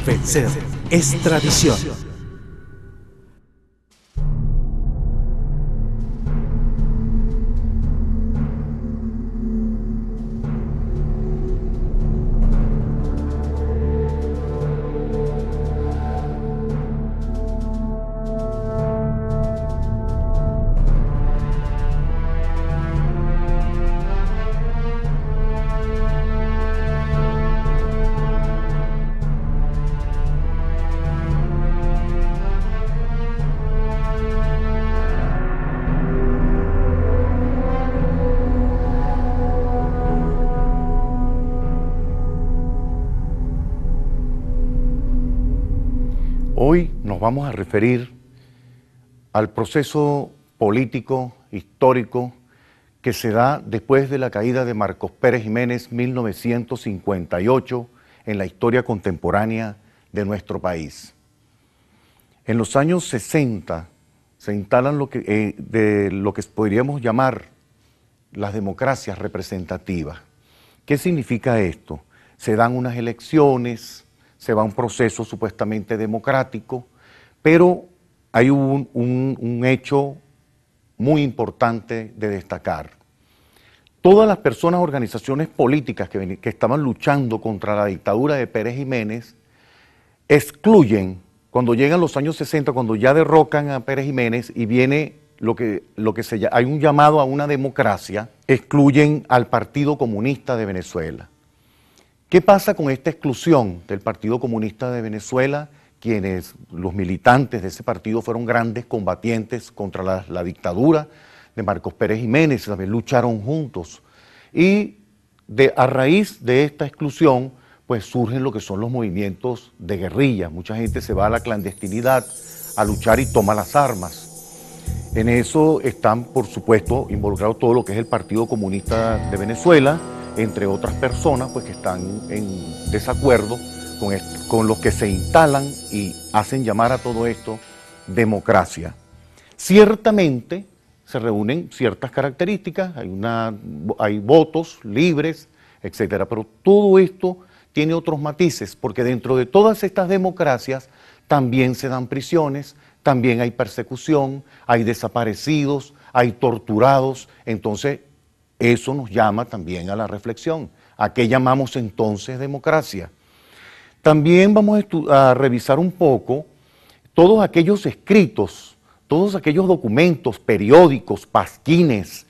Vencer es tradición. Hoy nos vamos a referir al proceso político, histórico, que se da después de la caída de Marcos Pérez Jiménez, 1958, en la historia contemporánea de nuestro país. En los años 60 se instalan lo que podríamos llamar las democracias representativas. ¿Qué significa esto? Se dan unas elecciones, se va a un proceso supuestamente democrático, pero hay un hecho muy importante de destacar. Todas las personas, organizaciones políticas que estaban luchando contra la dictadura de Pérez Jiménez, excluyen, cuando llegan los años 60, cuando ya derrocan a Pérez Jiménez y viene hay un llamado a una democracia, excluyen al Partido Comunista de Venezuela. ¿Qué pasa con esta exclusión del Partido Comunista de Venezuela? Los militantes de ese partido fueron grandes combatientes contra la dictadura de Marcos Pérez Jiménez, también lucharon juntos. Y a raíz de esta exclusión, pues surgen lo que son los movimientos de guerrilla. Mucha gente se va a la clandestinidad a luchar y toma las armas. En eso están, por supuesto, involucrados todo lo que es el Partido Comunista de Venezuela, entre otras personas pues, que están en desacuerdo con los que se instalan y hacen llamar a todo esto democracia. Ciertamente se reúnen ciertas características, hay votos libres, etcétera, pero todo esto tiene otros matices, porque dentro de todas estas democracias también se dan prisiones, también hay persecución, hay desaparecidos, hay torturados. Entonces eso nos llama también a la reflexión. ¿A qué llamamos entonces democracia? También vamos a revisar un poco todos aquellos escritos, todos aquellos documentos, periódicos, pasquines,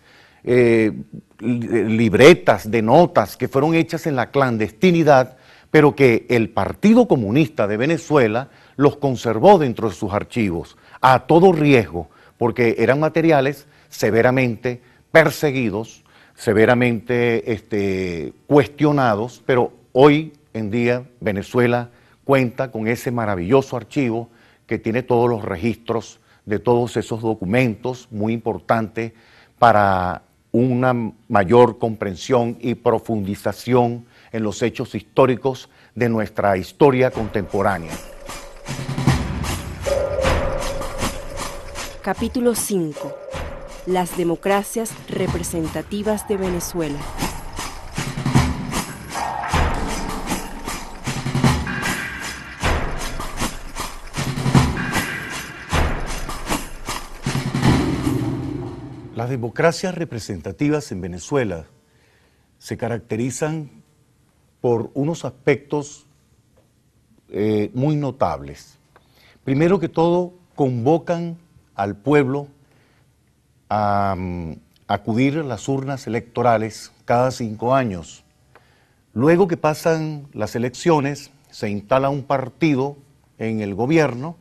libretas de notas que fueron hechas en la clandestinidad, pero que el Partido Comunista de Venezuela los conservó dentro de sus archivos, a todo riesgo, porque eran materiales severamente perseguidos, severamente cuestionados, pero hoy en día Venezuela cuenta con ese maravilloso archivo que tiene todos los registros de todos esos documentos, muy importante para una mayor comprensión y profundización en los hechos históricos de nuestra historia contemporánea. Capítulo 5. Las democracias representativas de Venezuela. Las democracias representativas en Venezuela se caracterizan por unos aspectos muy notables. Primero que todo, convocan al pueblo a acudir a las urnas electorales cada 5 años. Luego que pasan las elecciones, se instala un partido en el gobierno,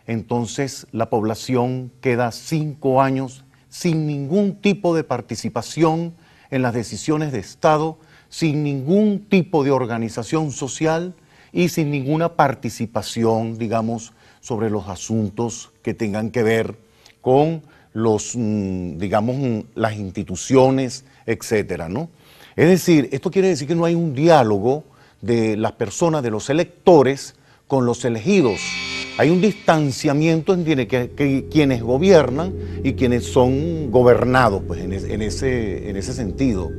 entonces la población queda 5 años sin ningún tipo de participación en las decisiones de Estado, sin ningún tipo de organización social y sin ninguna participación, digamos, sobre los asuntos que tengan que ver con los, digamos, las instituciones, etcétera, ¿no? Es decir, esto quiere decir que no hay un diálogo de las personas, de los electores, con los elegidos. Hay un distanciamiento entre quienes gobiernan y quienes son gobernados, pues, en ese sentido.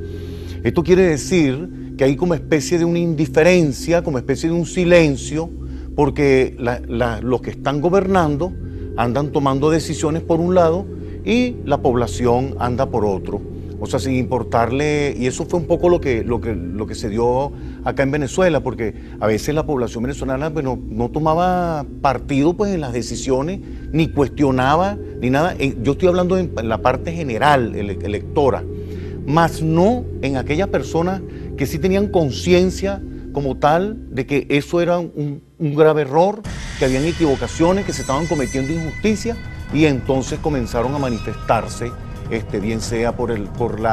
Esto quiere decir que hay como especie de una indiferencia, como especie de un silencio, porque los que están gobernando andan tomando decisiones por un lado y la población anda por otro. O sea, sin importarle, y eso fue un poco lo que se dio acá en Venezuela, porque a veces la población venezolana pues, no tomaba partido pues, en las decisiones, ni cuestionaba, ni nada. Yo estoy hablando en la parte general, electora, más no en aquellas personas que sí tenían conciencia como tal de que eso era un grave error, que habían equivocaciones, que se estaban cometiendo injusticias, y entonces comenzaron a manifestarse, bien sea con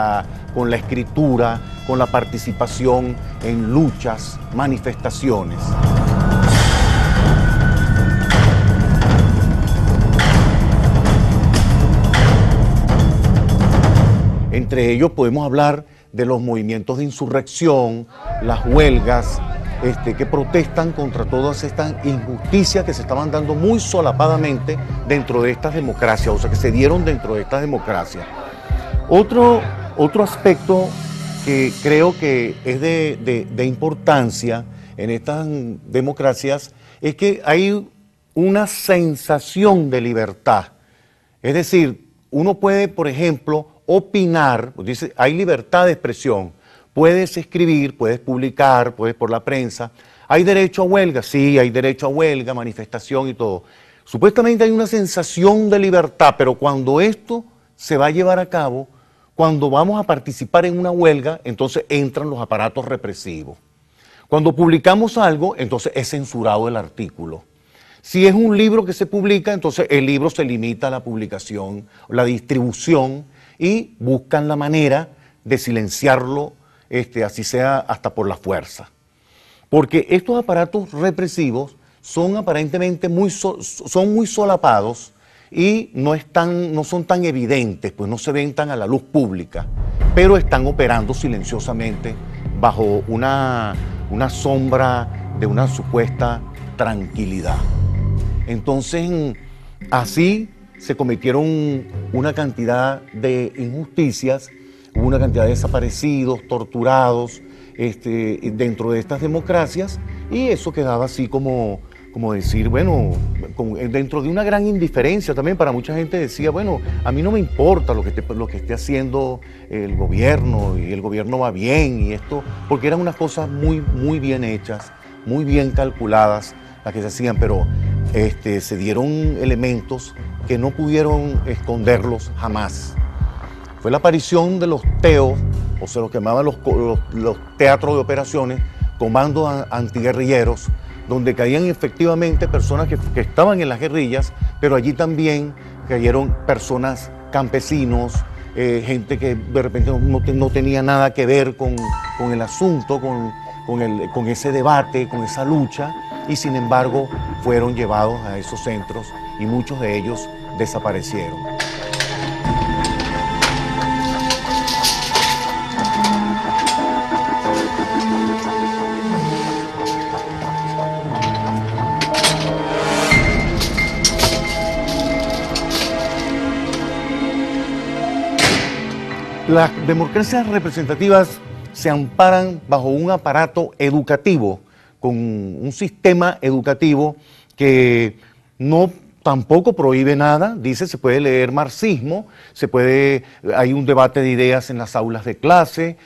la escritura, con la participación en luchas, manifestaciones. Entre ellos podemos hablar de los movimientos de insurrección, las huelgas, que protestan contra todas estas injusticias que se estaban dando muy solapadamente dentro de estas democracias, o sea, que se dieron dentro de estas democracias. Otro aspecto que creo que es de importancia en estas democracias es que hay una sensación de libertad. Es decir, uno puede, por ejemplo, opinar, dice, hay libertad de expresión. Puedes escribir, puedes publicar, puedes por la prensa. ¿Hay derecho a huelga? Sí, hay derecho a huelga, manifestación y todo. Supuestamente hay una sensación de libertad, pero cuando esto se va a llevar a cabo, cuando vamos a participar en una huelga, entonces entran los aparatos represivos. Cuando publicamos algo, entonces es censurado el artículo. Si es un libro que se publica, entonces el libro se limita a la publicación, la distribución, y buscan la manera de silenciarlo, así sea hasta por la fuerza. Porque estos aparatos represivos son aparentemente muy solapados y no son tan evidentes, pues no se ven tan a la luz pública, pero están operando silenciosamente bajo una sombra de una supuesta tranquilidad. Entonces, así se cometieron una cantidad de injusticias, hubo una cantidad de desaparecidos, torturados dentro de estas democracias, y eso quedaba así como decir, bueno, dentro de una gran indiferencia también para mucha gente decía, bueno, a mí no me importa lo que esté haciendo el gobierno, y el gobierno va bien, y esto, porque eran unas cosas muy, muy bien hechas, muy bien calculadas las que se hacían, pero se dieron elementos que no pudieron esconderlos jamás. Fue la aparición de los TEO, o se los llamaban los teatros de operaciones, comandos antiguerrilleros, donde caían efectivamente personas que estaban en las guerrillas, pero allí también cayeron personas, campesinos, gente que de repente no tenía nada que ver con el asunto, con ese debate, con esa lucha, y sin embargo fueron llevados a esos centros y muchos de ellos desaparecieron. Las democracias representativas se amparan bajo un aparato educativo, con un sistema educativo que tampoco prohíbe nada. Dice, se puede leer marxismo, hay un debate de ideas en las aulas de clase,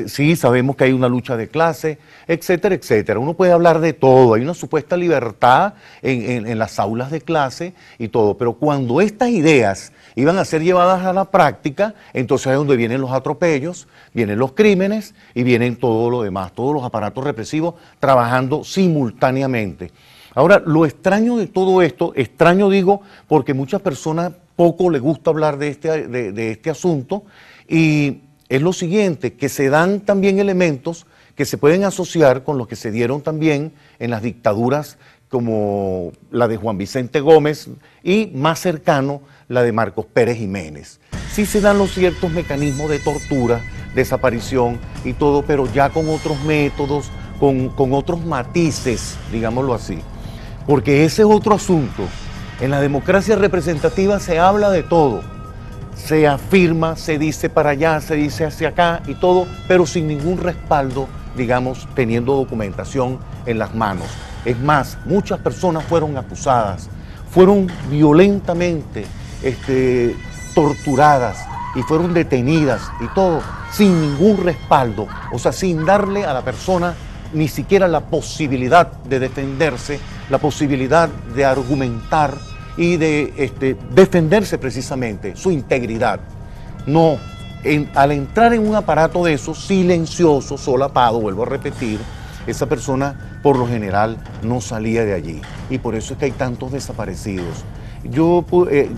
sí, sabemos que hay una lucha de clase, etcétera, etcétera. Uno puede hablar de todo, hay una supuesta libertad en las aulas de clase y todo, pero cuando estas ideas iban a ser llevadas a la práctica, entonces es donde vienen los atropellos, vienen los crímenes y vienen todo lo demás, todos los aparatos represivos trabajando simultáneamente. Ahora, lo extraño de todo esto, extraño digo porque muchas personas poco les gusta hablar de este asunto, y es lo siguiente, que se dan también elementos que se pueden asociar con los que se dieron también en las dictaduras como la de Juan Vicente Gómez y más cercano la de Marcos Pérez Jiménez. Sí se dan los ciertos mecanismos de tortura, desaparición y todo, pero ya con otros métodos, con otros matices, digámoslo así. Porque ese es otro asunto. En la democracia representativa se habla de todo. Se afirma, se dice para allá, se dice hacia acá y todo, pero sin ningún respaldo, digamos, teniendo documentación en las manos. Es más, muchas personas fueron acusadas, fueron violentamente torturadas y fueron detenidas y todo, sin ningún respaldo, o sea, sin darle a la persona ni siquiera la posibilidad de defenderse, la posibilidad de argumentar y de defenderse precisamente, su integridad. No, al entrar en un aparato de esos, silencioso, solapado, vuelvo a repetir, esa persona por lo general no salía de allí. Y por eso es que hay tantos desaparecidos. Yo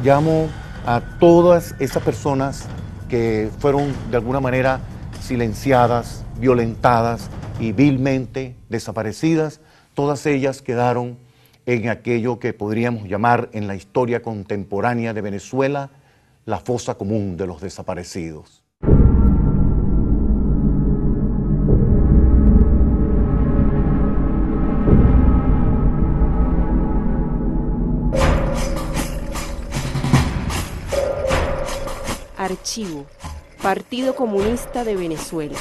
llamo a todas esas personas que fueron de alguna manera silenciadas, violentadas y vilmente desaparecidas, todas ellas quedaron en aquello que podríamos llamar en la historia contemporánea de Venezuela la fosa común de los desaparecidos. Archivo, Partido Comunista de Venezuela.